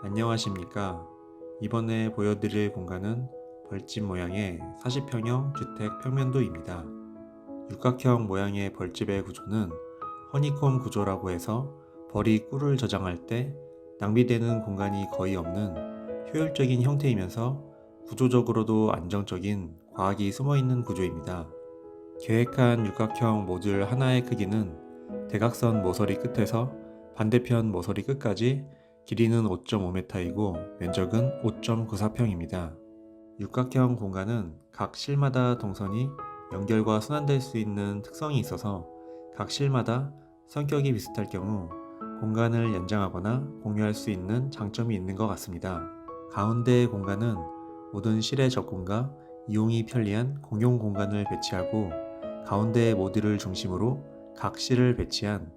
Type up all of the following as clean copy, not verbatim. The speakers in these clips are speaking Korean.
안녕하십니까. 이번에 보여드릴 공간은 벌집 모양의 40평형 주택 평면도입니다. 육각형 모양의 벌집의 구조는 허니콤 구조라고 해서 벌이 꿀을 저장할 때 낭비되는 공간이 거의 없는 효율적인 형태이면서 구조적으로도 안정적인 과학이 숨어있는 구조입니다. 계획한 육각형 모듈 하나의 크기는 대각선 모서리 끝에서 반대편 모서리 끝까지 길이는 5.5m이고 면적은 5.94평입니다. 육각형 공간은 각 실마다 동선이 연결과 순환될 수 있는 특성이 있어서 각 실마다 성격이 비슷할 경우 공간을 연장하거나 공유할 수 있는 장점이 있는 것 같습니다. 가운데의 공간은 모든 실의 접근과 이용이 편리한 공용 공간을 배치하고 가운데의 모듈을 중심으로 각 실을 배치한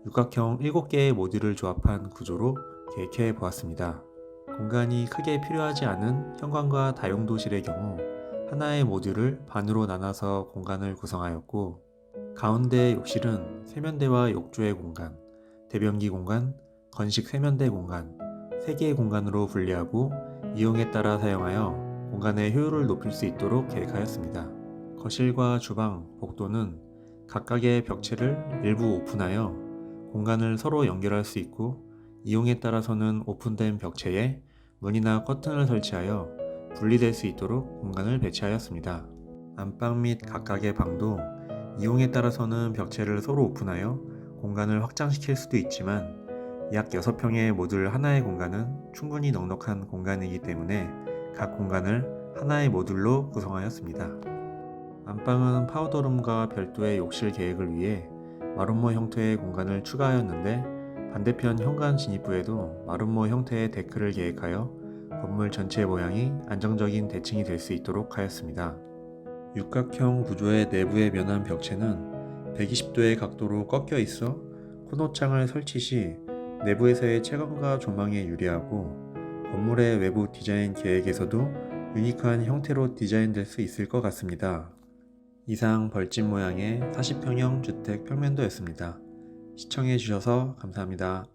육각형 7개의 모듈을 조합한 구조로 계획해 보았습니다. 공간이 크게 필요하지 않은 현관과 다용도실의 경우 하나의 모듈을 반으로 나눠서 공간을 구성하였고 가운데 욕실은 세면대와 욕조의 공간, 대변기 공간, 건식 세면대 공간, 3개의 공간으로 분리하고 이용에 따라 사용하여 공간의 효율을 높일 수 있도록 계획하였습니다. 거실과 주방, 복도는 각각의 벽체를 일부 오픈하여 공간을 서로 연결할 수 있고 이용에 따라서는 오픈된 벽체에 문이나 커튼을 설치하여 분리될 수 있도록 공간을 배치하였습니다. 안방 및 각각의 방도 이용에 따라서는 벽체를 서로 오픈하여 공간을 확장시킬 수도 있지만 약 6평의 모듈 하나의 공간은 충분히 넉넉한 공간이기 때문에 각 공간을 하나의 모듈로 구성하였습니다. 안방은 파우더룸과 별도의 욕실 계획을 위해 마룸모 형태의 공간을 추가하였는데 반대편 현관 진입부에도 마룸모 형태의 데크를 계획하여 건물 전체 모양이 안정적인 대칭이 될 수 있도록 하였습니다. 육각형 구조의 내부의 면한 벽체는 120도의 각도로 꺾여 있어 코너창을 설치 시 내부에서의 채광과 조망에 유리하고 건물의 외부 디자인 계획에서도 유니크한 형태로 디자인될 수 있을 것 같습니다. 이상 벌집 모양의 40평형 주택 평면도였습니다. 시청해 주셔서 감사합니다.